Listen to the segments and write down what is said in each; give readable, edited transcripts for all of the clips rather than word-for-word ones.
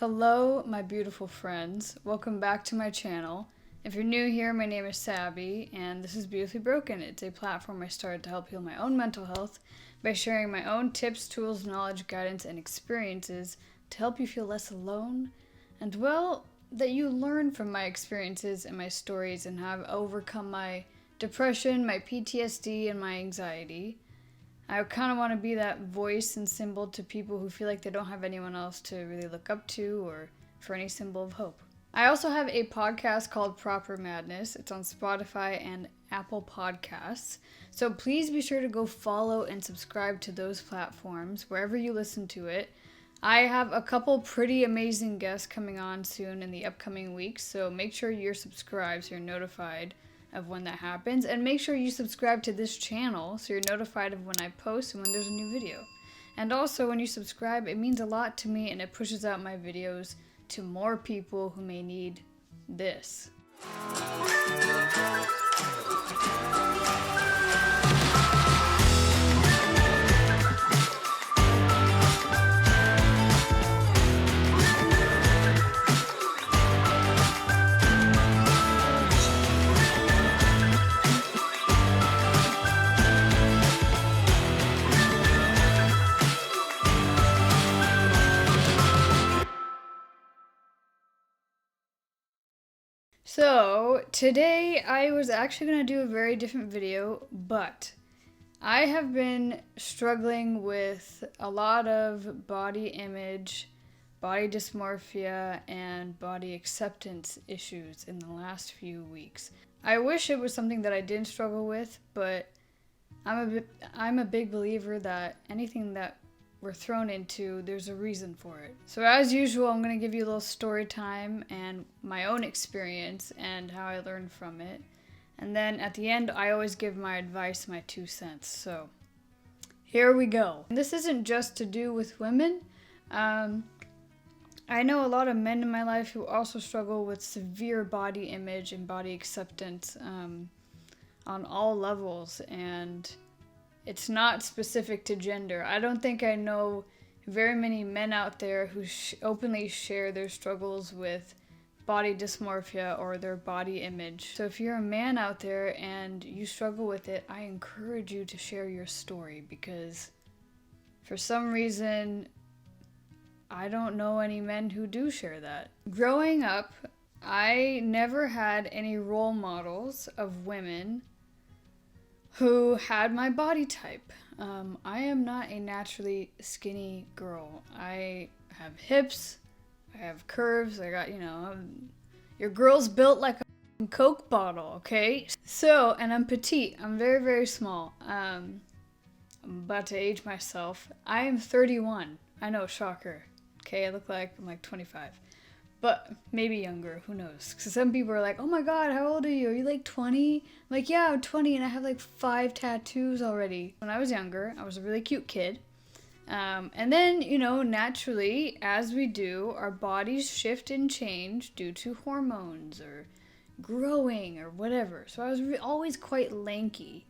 Hello, my beautiful friends. Welcome back to my channel. If you're new here, my name is Sabby, and this is Beautifully Broken. It's a platform I started to help heal my own mental health by sharing my own tips, tools, knowledge, guidance, and experiences to help you feel less alone, and well, that you learn from my experiences and my stories and how I've overcome my depression, my PTSD, and my anxiety. I kind of want to be that voice and symbol to people who feel like they don't have anyone else to really look up to or for any symbol of hope. I also have a podcast called Proper Madness. It's on Spotify and Apple Podcasts. So please be sure to go follow and subscribe to those platforms wherever you listen to it. I have a couple pretty amazing guests coming on soon in the upcoming weeks, so make sure you're subscribed so you're notified of when that happens, and make sure you subscribe to this channel so you're notified of when I post and when there's a new video. And also, when you subscribe, it means a lot to me and it pushes out my videos to more people who may need this. So, today I was actually going to do a very different video, but I have been struggling with a lot of body image, body dysmorphia, and body acceptance issues in the last few weeks. I wish it was something that I didn't struggle with, but I'm a big believer that anything that we're thrown into, there's a reason for it. So as usual, I'm going to give you a little story time and my own experience and how I learned from it. And then at the end, I always give my advice, my 2 cents. So here we go. And this isn't just to do with women. I know a lot of men in my life who also struggle with severe body image and body acceptance on all levels, and it's not specific to gender. I don't think I know very many men out there who openly share their struggles with body dysmorphia or their body image. So if you're a man out there and you struggle with it, I encourage you to share your story, because for some reason, I don't know any men who do share that. Growing up, I never had any role models of women who had my body type. I am not a naturally skinny girl. I have hips, I have curves, I got, your girl's built like a Coke bottle, okay? So, and I'm petite, I'm very, very small. I'm about to age myself. I am 31. I know, shocker. Okay, I look like I'm like 25. But maybe younger, who knows? Because some people are like, oh my god, how old are you? Are you like 20? I'm like, yeah, I'm 20 and I have like 5 tattoos already. When I was younger, I was a really cute kid. And then, naturally, as we do, our bodies shift and change due to hormones or growing or whatever. So I was always quite lanky.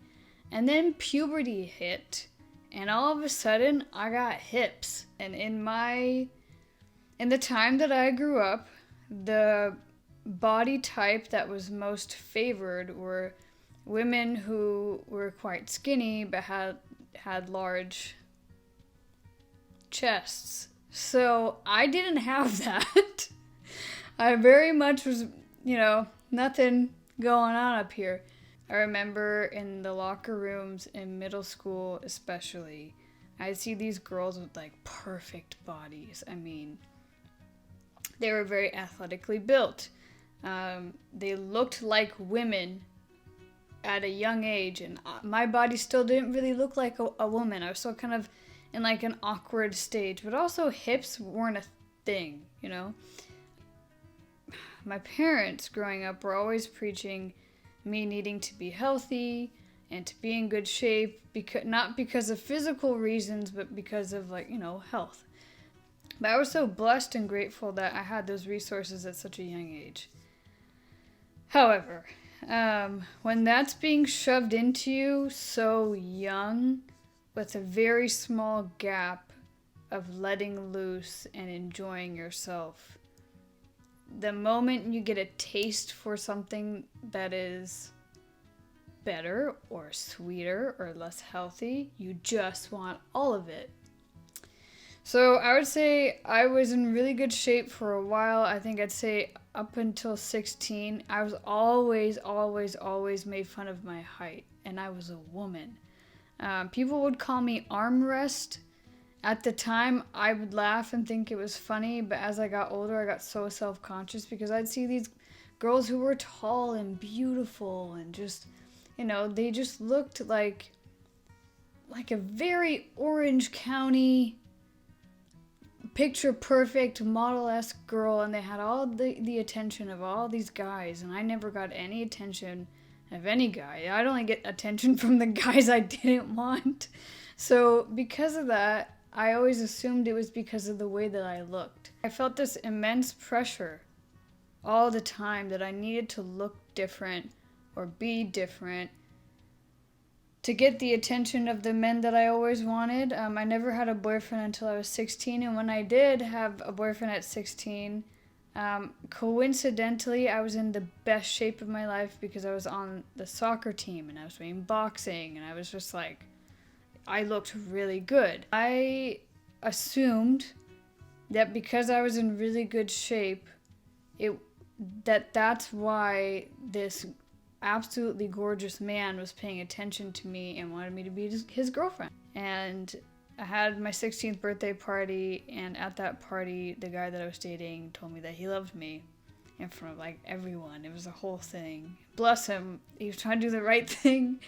And then puberty hit, and all of a sudden, I got hips. And in the time that I grew up, the body type that was most favored were women who were quite skinny but had large chests. So I didn't have that. I very much was, nothing going on up here. I remember in the locker rooms in middle school especially, I'd see these girls with like perfect bodies. I mean, they were very athletically built. They looked like women at a young age, and my body still didn't really look like a woman. I was still kind of in like an awkward stage, but also hips weren't a thing, My parents growing up were always preaching me needing to be healthy and to be in good shape, not because of physical reasons, but because of health. But I was so blessed and grateful that I had those resources at such a young age. However, when that's being shoved into you so young with a very small gap of letting loose and enjoying yourself. The moment you get a taste for something that is better or sweeter or less healthy, you just want all of it. So I would say I was in really good shape for a while. I think I'd say up until 16, I was always made fun of my height, and I was a woman. People would call me armrest. At the time, I would laugh and think it was funny, but as I got older, I got so self-conscious because I'd see these girls who were tall and beautiful and just, they just looked like a very Orange County picture perfect model-esque girl, and they had all the attention of all these guys, and I never got any attention of any guy. I'd only get attention from the guys I didn't want. So because of that, I always assumed it was because of the way that I looked. I felt this immense pressure all the time that I needed to look different or be different to get the attention of the men that I always wanted. I never had a boyfriend until I was 16, and when I did have a boyfriend at 16, coincidentally, I was in the best shape of my life because I was on the soccer team and I was doing boxing, and I was just like, I looked really good. I assumed that because I was in really good shape, that's why this absolutely gorgeous man was paying attention to me and wanted me to be his girlfriend. And I had my 16th birthday party, and at that party, the guy that I was dating told me that he loved me in front of everyone. It was a whole thing. Bless him. He was trying to do the right thing.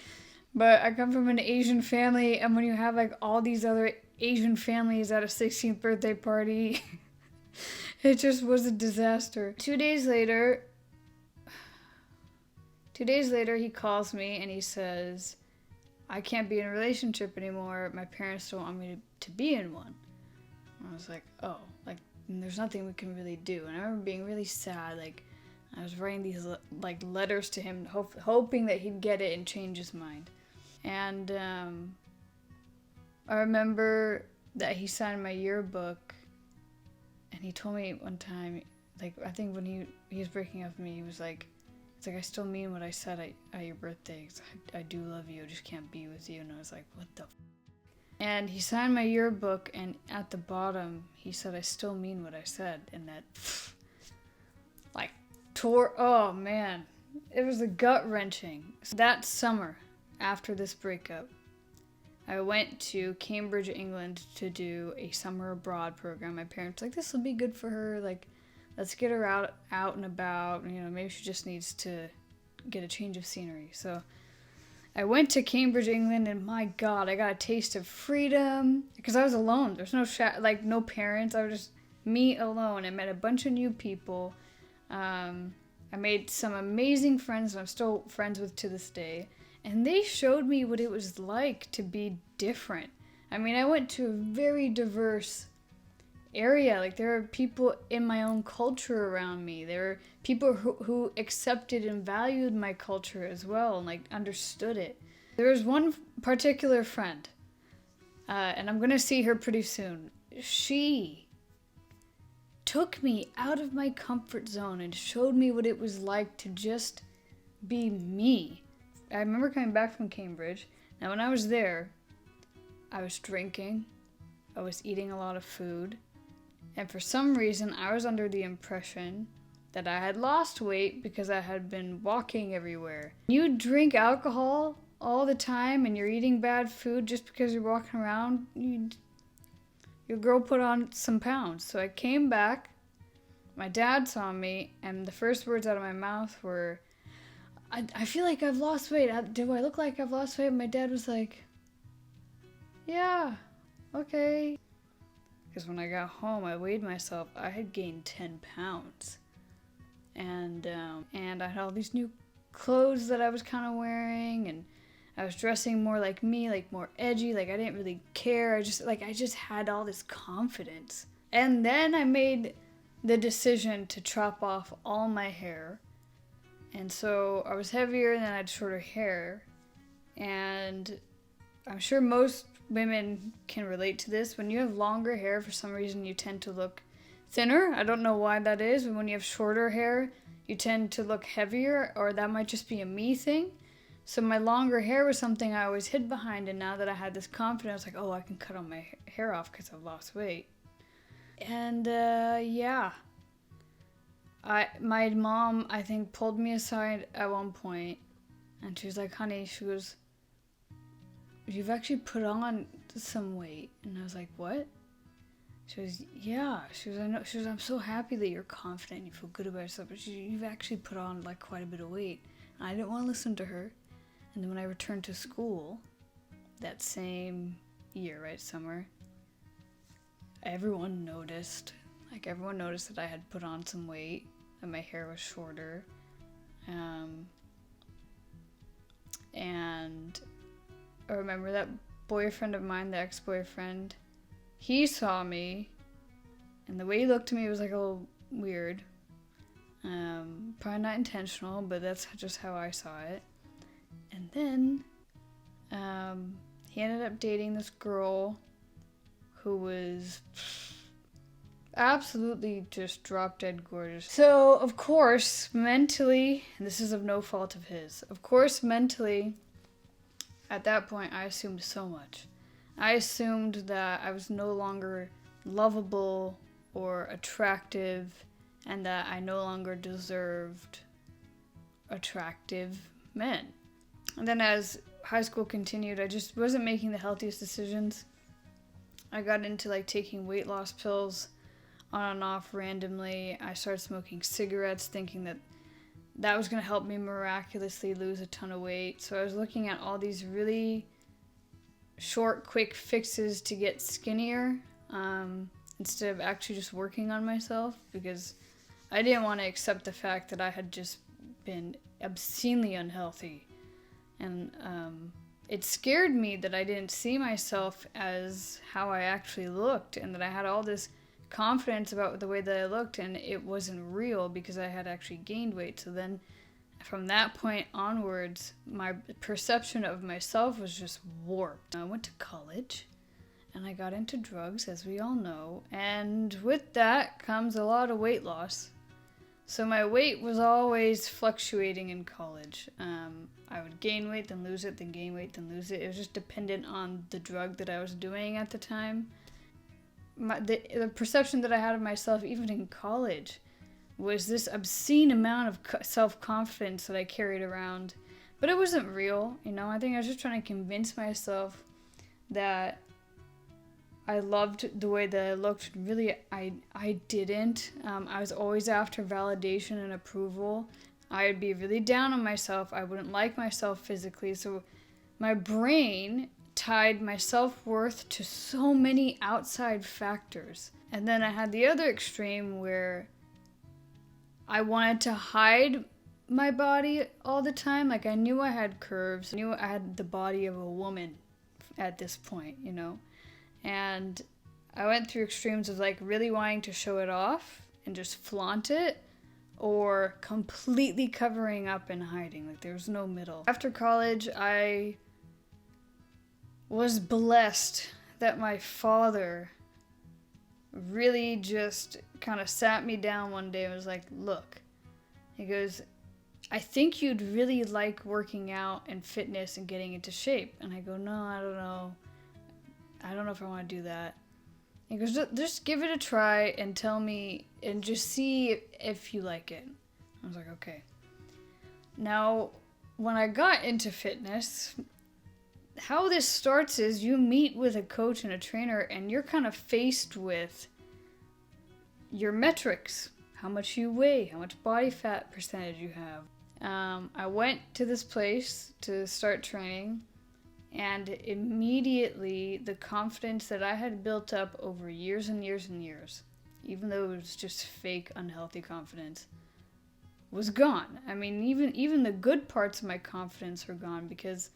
But I come from an Asian family, and when you have all these other Asian families at a 16th birthday party, it just was a disaster. 2 days later, he calls me and he says, I can't be in a relationship anymore. My parents don't want me to be in one. And I was like, oh, there's nothing we can really do. And I remember being really sad. I was writing these letters to him, hoping that he'd get it and change his mind. And I remember that he signed my yearbook, and he told me one time, I think when he was breaking up with me, he was like, I still mean what I said at your birthday. I do love you, I just can't be with you. And I was like, what the f-? And he signed my yearbook, and at the bottom, he said, I still mean what I said. And that, tore, oh man, it was a gut-wrenching. That summer, after this breakup, I went to Cambridge, England to do a summer abroad program. My parents were like, this will be good for her. Let's get her out and about. Maybe she just needs to get a change of scenery. So I went to Cambridge, England, and my God, I got a taste of freedom because I was alone. There's no no parents. I was just me alone. I met a bunch of new people. I made some amazing friends that I'm still friends with to this day. And they showed me what it was like to be different. I went to a very diverse area. There are people in my own culture around me. There are people who accepted and valued my culture as well and understood it. There was one particular friend, and I'm going to see her pretty soon. She took me out of my comfort zone and showed me what it was like to just be me. I remember coming back from Cambridge. Now, when I was there, I was drinking, I was eating a lot of food, and for some reason, I was under the impression that I had lost weight because I had been walking everywhere. You drink alcohol all the time and you're eating bad food just because you're walking around, your girl put on some pounds. So I came back, my dad saw me, and the first words out of my mouth were, I feel like I've lost weight. Do I look like I've lost weight? My dad was like, yeah, okay. Because when I got home, I weighed myself. I had gained 10 pounds. And I had all these new clothes that I was kind of wearing, and I was dressing more like me, more edgy. I didn't really care. I just had all this confidence. And then I made the decision to chop off all my hair. And so I was heavier and then I had shorter hair. And I'm sure most women can relate to this. When you have longer hair, for some reason, you tend to look thinner. I don't know why that is. And when you have shorter hair, you tend to look heavier, or that might just be a me thing. So my longer hair was something I always hid behind, and now that I had this confidence, like, oh, I can cut all my hair off because I've lost weight. And yeah, my mom, I think, pulled me aside at one point, and she was like, honey, she goes, you've actually put on some weight. And I was like, what? She was, yeah. She was, I know. She was, I'm so happy that you're confident and you feel good about yourself, but you've actually put on like quite a bit of weight. And I didn't want to listen to her. And then when I returned to school, that same year, right, summer, everyone noticed. Like, everyone noticed that I had put on some weight, that my hair was shorter. And I remember that boyfriend of mine, the ex-boyfriend, he saw me, and the way he looked at me was like a little weird. Probably not intentional, but that's just how I saw it. And then he ended up dating this girl who was absolutely just drop dead gorgeous. So, of course, mentally, and this is of no fault of his, of course, mentally, at that point, I assumed so much. I assumed that I was no longer lovable or attractive, and that I no longer deserved attractive men. And then as high school continued, I just wasn't making the healthiest decisions. I got into like taking weight loss pills on and off randomly. I started smoking cigarettes thinking that that was going to help me miraculously lose a ton of weight. So I was looking at all these really short, quick fixes to get skinnier instead of actually just working on myself, because I didn't want to accept the fact that I had just been obscenely unhealthy. And it scared me that I didn't see myself as how I actually looked, and that I had all this confidence about the way that I looked, and it wasn't real because I had actually gained weight. So then from that point onwards, my perception of myself was just warped. I went to college and I got into drugs, as we all know, and with that comes a lot of weight loss. So my weight was always fluctuating in college. I would gain weight, then lose it, then gain weight, then lose it. It was just dependent on the drug that I was doing at the time. The perception that I had of myself, even in college, was this obscene amount of self-confidence that I carried around. But it wasn't real, you know? I think I was just trying to convince myself that I loved the way that I looked. Really, I didn't. I was always after validation and approval. I'd be really down on myself. I wouldn't like myself physically. So my brain tied my self-worth to so many outside factors. And then I had the other extreme where I wanted to hide my body all the time. Like, I knew I had curves. I knew I had the body of a woman at this point, you know? And I went through extremes of like really wanting to show it off and just flaunt it, or completely covering up and hiding. Like, there was no middle. After college, I was blessed that my father really just kind of sat me down one day and was like, look, he goes, I think you'd really like working out and fitness and getting into shape. And I go, no, I don't know. I don't know if I want to do that. He goes, just give it a try and tell me, and just see if you like it. I was like, okay. Now, when I got into fitness, how this starts is you meet with a coach and a trainer, and you're kind of faced with your metrics. How much you weigh, how much body fat percentage you have. I went to this place to start training, and immediately the confidence that I had built up over years and years and years, even though it was just fake, unhealthy confidence, was gone. I mean, even the good parts of my confidence were gone, because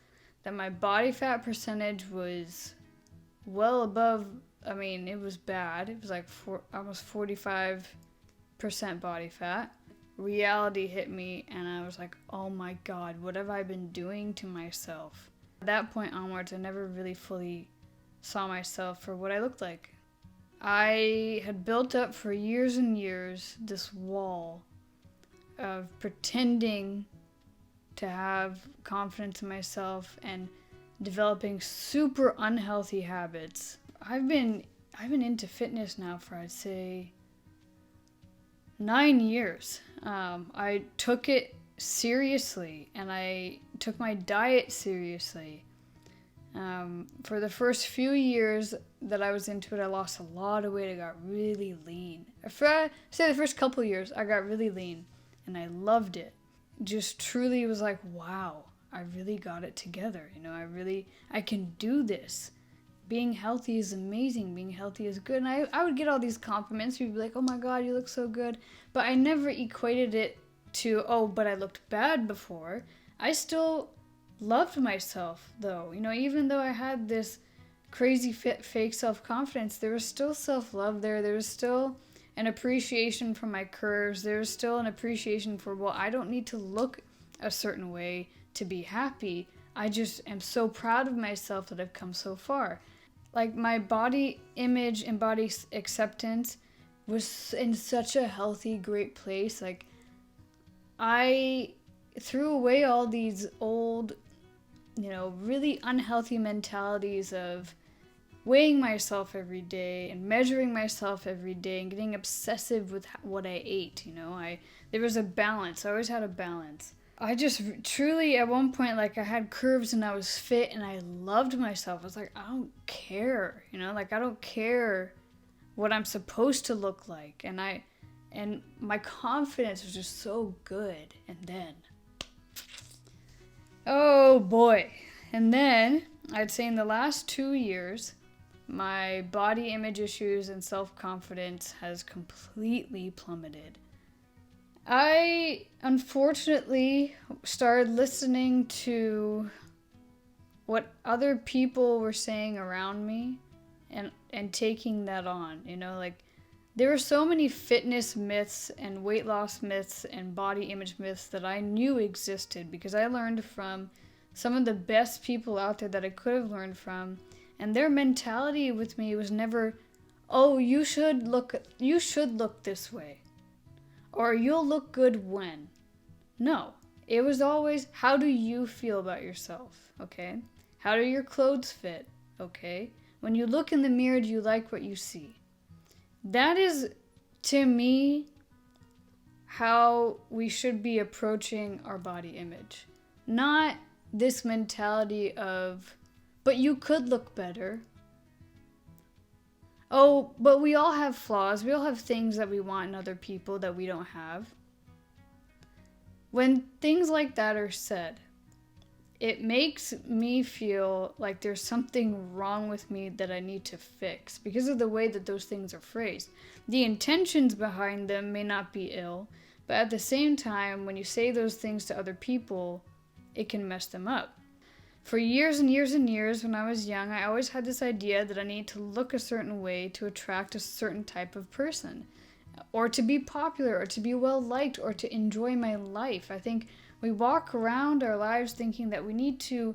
that my body fat percentage was well above, I mean, it was bad. It was like almost 45% body fat. Reality hit me, and I was like, oh my God, what have I been doing to myself? At that point onwards, I never really fully saw myself for what I looked like. I had built up for years and years this wall of pretending to have confidence in myself and developing super unhealthy habits. I've been into fitness now for, I'd say, 9 years. I took it seriously, and I took my diet seriously. For the first few years that I was into it, I lost a lot of weight. I got really lean. For, say, the first couple of years, I got really lean, and I loved it. Just truly was like, wow, I really got it together. You know, I can do this. Being healthy is amazing. Being healthy is good. And I would get all these compliments. People would be like, oh my God, you look so good. But I never equated it to, oh, but I looked bad before. I still loved myself, though. You know, even though I had this crazy fake self-confidence, there was still self-love there. There was still an appreciation for my curves. There was still an appreciation for, well, I don't need to look a certain way to be happy. I just am so proud of myself that I've come so far. Like, my body image and body acceptance was in such a healthy, great place. Like, I threw away all these old, you know, really unhealthy mentalities of weighing myself every day and measuring myself every day and getting obsessive with what I ate. You know, there was a balance. I always had a balance. I just truly, at one point, like, I had curves and I was fit and I loved myself. I was like, I don't care, you know, like, I don't care what I'm supposed to look like. And my confidence was just so good. And then, oh boy. And then, I'd say in the last 2 years, my body image issues and self-confidence has completely plummeted. I, unfortunately, started listening to what other people were saying around me and taking that on. You know, like, there were so many fitness myths and weight loss myths and body image myths that I knew existed because I learned from some of the best people out there that I could have learned from, and their mentality with me was never, oh, you should look this way, or you'll look good when. No, it was always, how do you feel about yourself, okay? How do your clothes fit, okay? When you look in the mirror, do you like what you see? That is, to me, how we should be approaching our body image. Not this mentality of, but you could look better. Oh, but we all have flaws. We all have things that we want in other people that we don't have. When things like that are said, it makes me feel like there's something wrong with me that I need to fix because of the way that those things are phrased. The intentions behind them may not be ill, but at the same time, when you say those things to other people, it can mess them up. For years and years and years, when I was young, I always had this idea that I need to look a certain way to attract a certain type of person, or to be popular, or to be well-liked, or to enjoy my life. I think we walk around our lives thinking that we need to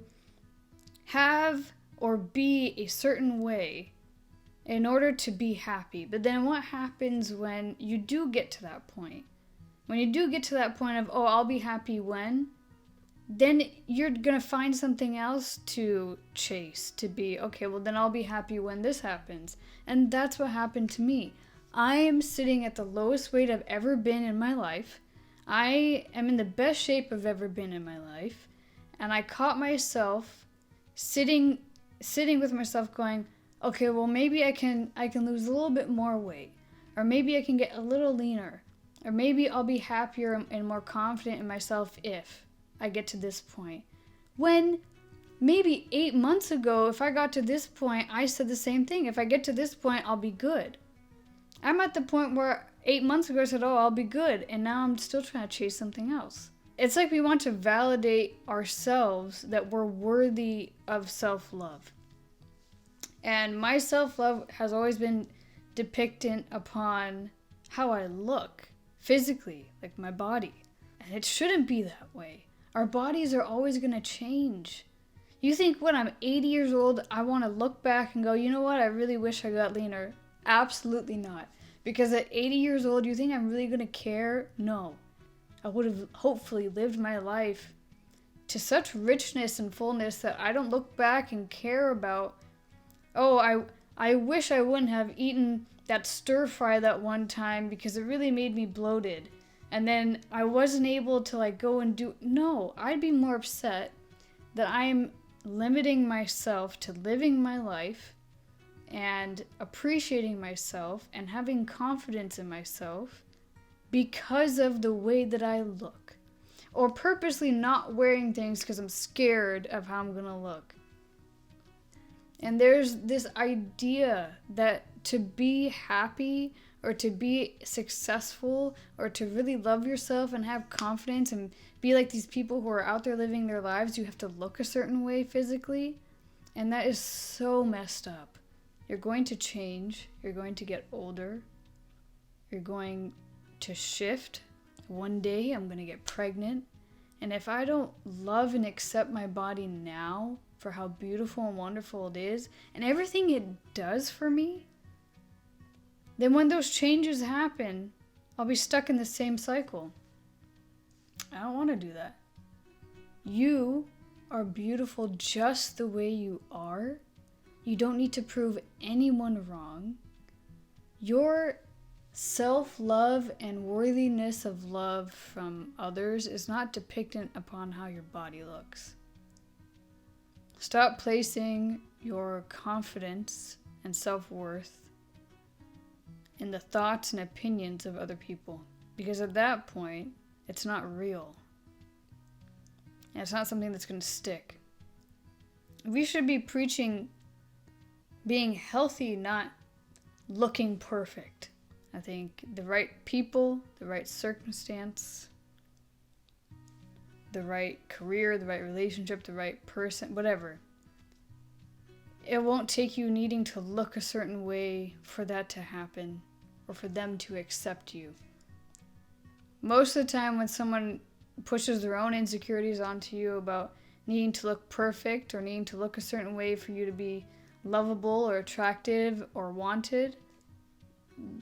have or be a certain way in order to be happy. But then what happens when you do get to that point? When you do get to that point of, oh, I'll be happy when, then you're going to find something else to chase, to be, okay, well, then I'll be happy when this happens. And that's what happened to me. I am sitting at the lowest weight I've ever been in my life. I am in the best shape I've ever been in my life. And I caught myself sitting with myself going, okay, well, maybe I can lose a little bit more weight. Or maybe I can get a little leaner. Or maybe I'll be happier and more confident in myself if I get to this point. When maybe 8 months ago, if I got to this point, I said the same thing. If I get to this point, I'll be good. I'm at the point where 8 months ago I said, oh, I'll be good. And now I'm still trying to chase something else. It's like we want to validate ourselves that we're worthy of self-love. And my self-love has always been depicted upon how I look physically, like my body. And it shouldn't be that way. Our bodies are always going to change. You think when I'm 80 years old, I want to look back and go, you know what, I really wish I got leaner? Absolutely not. Because at 80 years old, you think I'm really going to care? No. I would have hopefully lived my life to such richness and fullness that I don't look back and care about, oh, I wish I wouldn't have eaten that stir fry that one time because it really made me bloated. And then I wasn't able to like go and do, no, I'd be more upset that I'm limiting myself to living my life and appreciating myself and having confidence in myself because of the way that I look. Or purposely not wearing things because I'm scared of how I'm gonna look. And there's this idea that to be happy or to be successful or to really love yourself and have confidence and be like these people who are out there living their lives, you have to look a certain way physically. And that is so messed up. You're going to change. You're going to get older. You're going to shift. One day I'm going to get pregnant. And if I don't love and accept my body now for how beautiful and wonderful it is and everything it does for me, then when those changes happen, I'll be stuck in the same cycle. I don't want to do that. You are beautiful just the way you are. You don't need to prove anyone wrong. Your self-love and worthiness of love from others is not dependent upon how your body looks. Stop placing your confidence and self-worth in the thoughts and opinions of other people, because at that point, it's not real. And it's not something that's going to stick. We should be preaching being healthy, not looking perfect. I think the right people, the right circumstance, the right career, the right relationship, the right person, whatever. It won't take you needing to look a certain way for that to happen or for them to accept you. Most of the time when someone pushes their own insecurities onto you about needing to look perfect or needing to look a certain way for you to be lovable or attractive or wanted,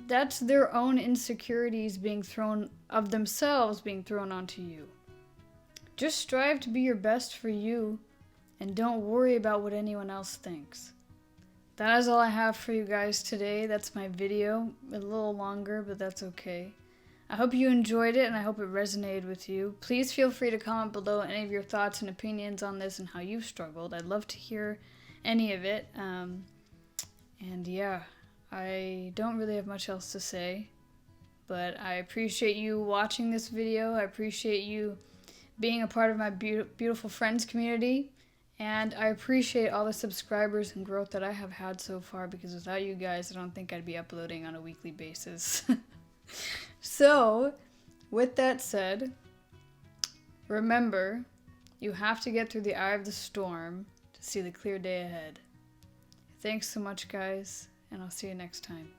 that's their own insecurities being thrown of themselves being thrown onto you. Just strive to be your best for you and don't worry about what anyone else thinks. That is all I have for you guys today. That's my video. A little longer, but that's okay. I hope you enjoyed it and I hope it resonated with you. Please feel free to comment below any of your thoughts and opinions on this and how you've struggled. I'd love to hear any of it. And yeah, I don't really have much else to say, but I appreciate you watching this video. I appreciate you being a part of my beautiful friends community. And I appreciate all the subscribers and growth that I have had so far, because without you guys, I don't think I'd be uploading on a weekly basis. So, with that said, remember, you have to get through the eye of the storm to see the clear day ahead. Thanks so much, guys, and I'll see you next time.